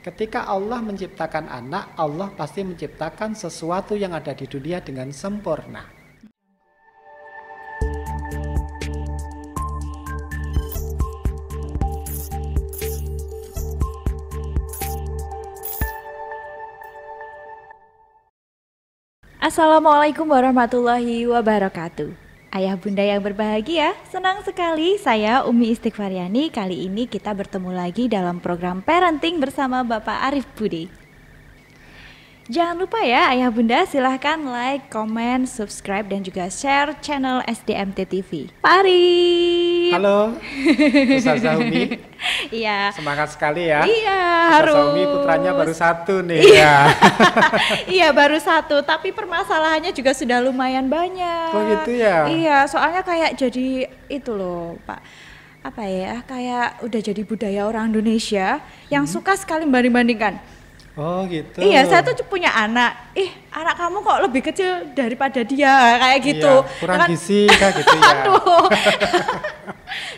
Ketika Allah menciptakan anak, Allah pasti menciptakan sesuatu yang ada di dunia dengan sempurna. Assalamualaikum warahmatullahi wabarakatuh. Ayah bunda yang berbahagia, senang sekali saya Umi Istighfaryani. Kali ini kita bertemu lagi dalam program parenting bersama Bapak Arif Budi. Jangan lupa ya ayah bunda, silahkan like, comment, subscribe dan juga share channel SDMT TV. Pak Arif. Halo, Ustazah Umi. Iya. Semangat sekali ya. Iya, Ustazah Umi putranya baru satu nih. Iya. Iya baru satu, tapi permasalahannya juga sudah lumayan banyak. Oh gitu ya? Iya, soalnya kayak jadi itu loh Pak, apa ya, kayak udah jadi budaya orang Indonesia yang suka sekali banding-bandingkan. Oh gitu. Iya, saya tuh punya anak. Anak kamu kok lebih kecil daripada dia, kayak gitu. Iya, kurang gizi kayak gitu ya. Aduh.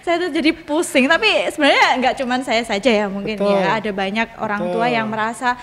Saya tuh jadi pusing, tapi sebenarnya nggak cuman saya saja ya mungkin. Betul. Ya, ada banyak orang tua yang merasa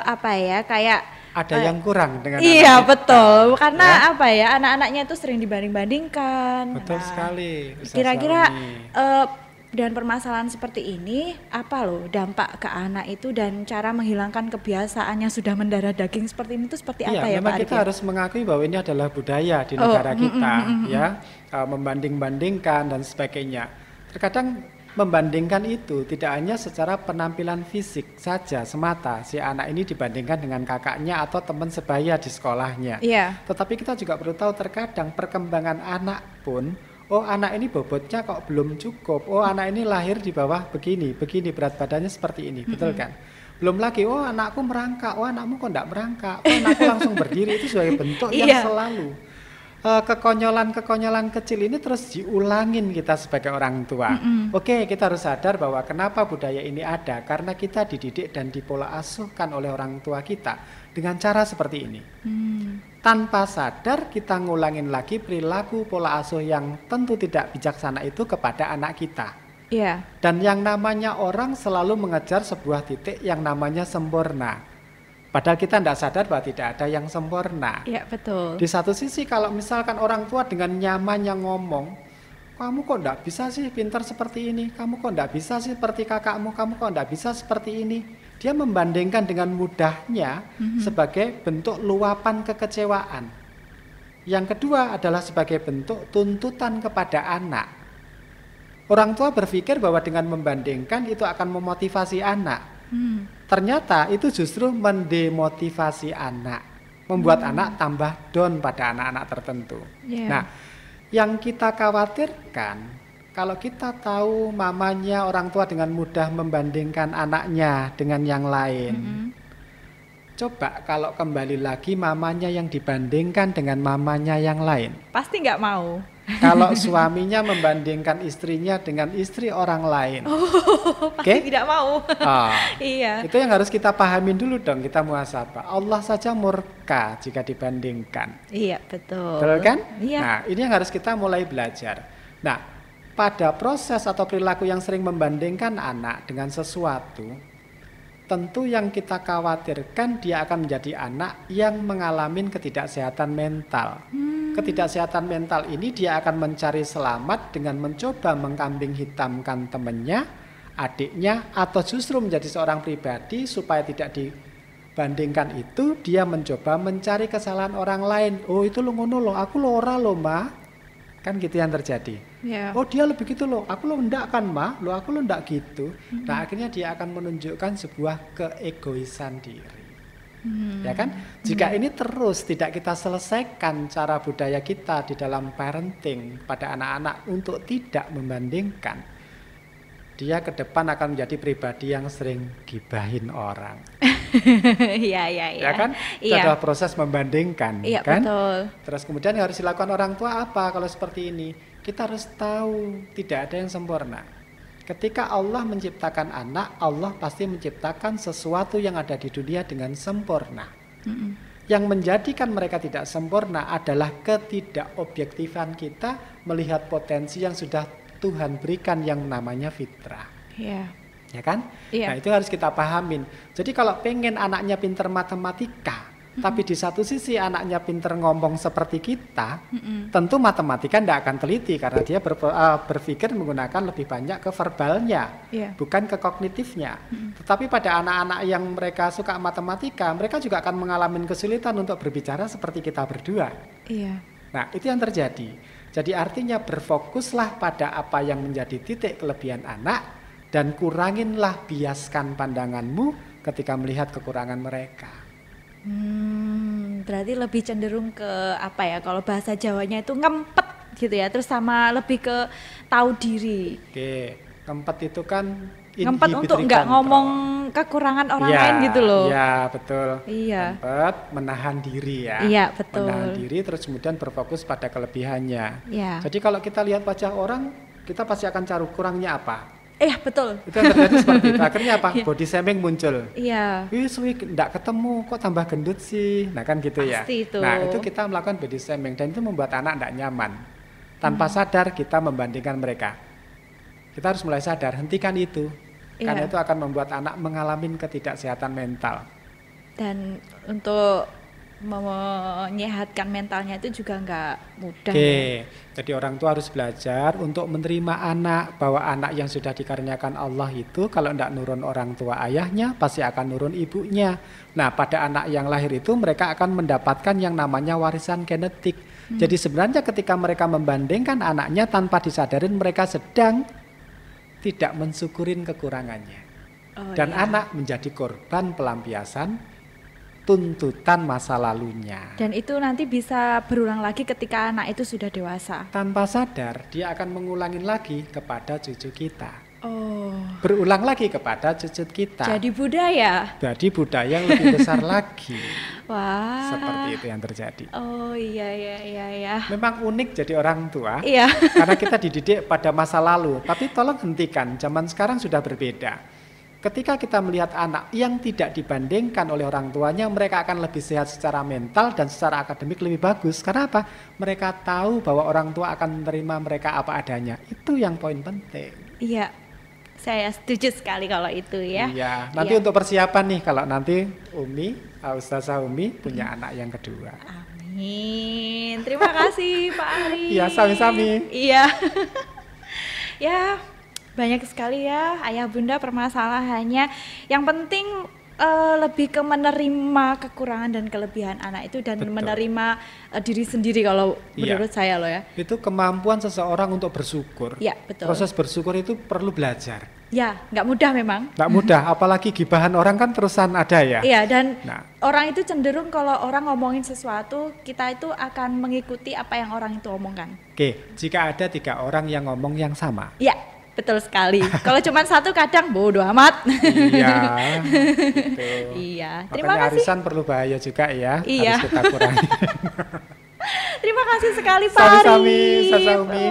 apa ya, kayak ada yang kurang dengan iya anak betul, karena ya? apa ya, anak-anaknya itu sering dibanding-bandingkan. Betul sekali. Ustazah Kira-kira Umi. dan permasalahan seperti ini apa loh dampak ke anak itu, dan cara menghilangkan kebiasaan yang sudah mendarah daging seperti ini itu seperti apa ya memang Pak kita Arif? harus mengakui bahwa ini adalah budaya di negara kita, ya, membanding-bandingkan dan sebagainya. Terkadang membandingkan itu tidak hanya secara penampilan fisik saja semata, si anak ini dibandingkan dengan kakaknya atau teman sebaya di sekolahnya. Iya. Tetapi kita juga perlu tahu terkadang perkembangan anak pun, oh anak ini bobotnya kok belum cukup, oh anak ini lahir di bawah begini, berat badannya seperti ini, betul kan? Belum lagi, oh anakku merangkak, oh anakmu kok enggak merangkak, oh anakku langsung berdiri, itu sebagai bentuk yang selalu kekonyolan kecil ini terus diulangin kita sebagai orang tua. Oke, kita harus sadar bahwa kenapa budaya ini ada, karena kita dididik dan dipola asuhkan oleh orang tua kita dengan cara seperti ini. Tanpa sadar kita ngulangin lagi perilaku pola asuh yang tentu tidak bijaksana itu kepada anak kita. Iya. Dan yang namanya orang selalu mengejar sebuah titik yang namanya sempurna. Padahal kita tidak sadar bahwa tidak ada yang sempurna. Iya betul. Di satu sisi kalau misalkan orang tua dengan nyamannya ngomong, kamu kok tidak bisa sih pintar seperti ini, kamu kok tidak bisa sih seperti kakakmu, kamu kok tidak bisa seperti ini. Dia membandingkan dengan mudahnya sebagai bentuk luapan kekecewaan. Yang kedua adalah sebagai bentuk tuntutan kepada anak. Orang tua berpikir bahwa dengan membandingkan itu akan memotivasi anak. Ternyata itu justru mendemotivasi anak, membuat anak tambah down pada anak-anak tertentu. Nah, yang kita khawatirkan kalau kita tahu mamanya orang tua dengan mudah membandingkan anaknya dengan yang lain. Coba kalau kembali lagi mamanya yang dibandingkan dengan mamanya yang lain. Pasti nggak mau. Kalau suaminya membandingkan istrinya dengan istri orang lain. Pasti tidak mau. Iya. Itu yang harus kita pahamin dulu dong, kita muhasabah. Allah saja murka jika dibandingkan. Iya, betul. Betul kan? Iya. Nah, ini yang harus kita mulai belajar. Nah, pada proses atau perilaku yang sering membandingkan anak dengan sesuatu, tentu yang kita khawatirkan dia akan menjadi anak yang mengalami ketidaksehatan mental. Ketidaksehatan mental ini dia akan mencari selamat dengan mencoba mengkambing hitamkan temannya, adiknya, atau justru menjadi seorang pribadi supaya tidak dibandingkan itu, dia mencoba mencari kesalahan orang lain. Oh itu lo ngono lo, aku lo ora lo ma. Kan gitu yang terjadi. Oh dia lebih gitu loh, aku lo ndak kan ma, lo aku lo ndak gitu. Nah akhirnya dia akan menunjukkan sebuah keegoisan diri. Ya kan? Jika ini terus tidak kita selesaikan cara budaya kita di dalam parenting pada anak-anak untuk tidak membandingkan, dia ke depan akan menjadi pribadi yang sering gibahin orang. Iya. Ya kan? Itu adalah proses membandingkan, iya, kan? Betul. Terus kemudian yang harus dilakukan orang tua apa kalau seperti ini? Kita harus tahu tidak ada yang sempurna. Ketika Allah menciptakan anak, Allah pasti menciptakan sesuatu yang ada di dunia dengan sempurna. Yang menjadikan mereka tidak sempurna adalah ketidakobjektifan kita melihat potensi yang sudah Tuhan berikan yang namanya fitrah. ya kan? Iya. Nah itu harus kita pahamin. Jadi kalau pengen anaknya pinter matematika, tapi di satu sisi anaknya pinter ngomong seperti kita, tentu matematika tidak akan teliti karena dia berpikir menggunakan lebih banyak ke verbalnya, bukan ke kognitifnya. Tetapi pada anak-anak yang mereka suka matematika, mereka juga akan mengalami kesulitan untuk berbicara seperti kita berdua. Iya. Nah itu yang terjadi. Jadi artinya berfokuslah pada apa yang menjadi titik kelebihan anak dan kuranginlah biaskan pandanganmu ketika melihat kekurangan mereka. Berarti lebih cenderung ke apa ya, kalau bahasa Jawanya itu ngempet gitu ya, terus sama lebih ke tahu diri. Oke, ngempet itu kan ngempet untuk nggak ngomong kekurangan orang lain gitu loh. Iya, betul. Iya. Ngempet, menahan diri ya. Iya, betul. Menahan diri terus kemudian berfokus pada kelebihannya. Iya. Jadi kalau kita lihat wajah orang, kita pasti akan cari kurangnya apa. Betul. Itu yang terjadi seperti itu. Akhirnya apa? Body shaming muncul. Iya. Suwi enggak ketemu, kok tambah gendut sih. Nah kan gitu ya. Pasti itu. Nah itu kita melakukan body shaming dan itu membuat anak enggak nyaman. Tanpa sadar kita membandingkan mereka. Kita harus mulai sadar, hentikan itu. Karena itu akan membuat anak mengalami ketidaksehatan mental. Dan untuk menyehatkan mentalnya itu juga nggak mudah. Oke, jadi orang tua harus belajar untuk menerima anak, bahwa anak yang sudah dikaruniakan Allah itu kalau tidak nurun orang tua ayahnya pasti akan nurun ibunya. Nah pada anak yang lahir itu mereka akan mendapatkan yang namanya warisan genetik. Jadi sebenarnya ketika mereka membandingkan anaknya tanpa disadarin mereka sedang tidak mensyukurin kekurangannya. Dan anak menjadi korban pelampiasan tuntutan masa lalunya. Dan itu nanti bisa berulang lagi ketika anak itu sudah dewasa. Tanpa sadar dia akan mengulangin lagi kepada cucu kita. Berulang lagi kepada cucu kita. Jadi budaya. Jadi budaya yang lebih besar lagi. Wah. Seperti itu yang terjadi. Iya. Memang unik jadi orang tua. Iya. Karena kita dididik pada masa lalu. Tapi tolong hentikan. Zaman sekarang sudah berbeda. Ketika kita melihat anak yang tidak dibandingkan oleh orang tuanya, mereka akan lebih sehat secara mental dan secara akademik lebih bagus. Karena apa? Mereka tahu bahwa orang tua akan menerima mereka apa adanya. Itu yang poin penting. Iya, saya setuju sekali kalau itu ya. Iya, nanti untuk persiapan nih kalau nanti Ustazah Umi punya anak yang kedua. Amin. Terima kasih Pak Ari. Iya, sami-sami. Iya. Ya. Banyak sekali ya ayah bunda permasalahannya. Yang penting lebih ke menerima kekurangan dan kelebihan anak itu dan menerima diri sendiri kalau menurut saya loh ya. Itu kemampuan seseorang untuk bersyukur. Iya, betul. Proses bersyukur itu perlu belajar. Ya, nggak mudah memang. Nggak mudah, apalagi gibahan orang kan terusan ada ya. Iya, dan orang itu cenderung kalau orang ngomongin sesuatu, kita itu akan mengikuti apa yang orang itu omongkan. Oke, jika ada 3 orang yang ngomong yang sama. Iya. Betul sekali. Kalau cuma satu kadang bodoh amat. Iya. Gitu. Iya. Terima kasih. Arisan perlu bahaya juga ya. Iya. Harus kita kurangi. Terima kasih sekali Pak Ari. Sami-sami, Ustazah Umi.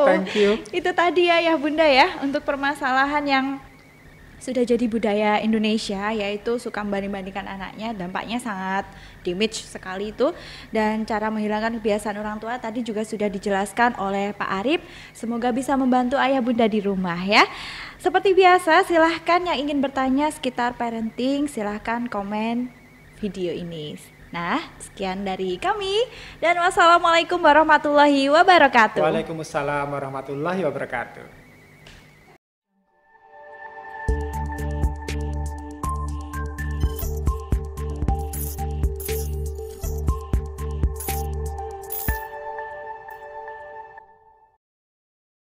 Thank you. Itu tadi ya bunda ya untuk permasalahan yang sudah jadi budaya Indonesia, yaitu suka membanding-bandingkan anaknya, dampaknya sangat damage sekali itu. Dan cara menghilangkan kebiasaan orang tua tadi juga sudah dijelaskan oleh Pak Arif. Semoga bisa membantu ayah bunda di rumah ya. Seperti biasa, silahkan yang ingin bertanya sekitar parenting, silahkan komen video ini. Nah, sekian dari kami dan wassalamualaikum warahmatullahi wabarakatuh. Waalaikumsalam warahmatullahi wabarakatuh.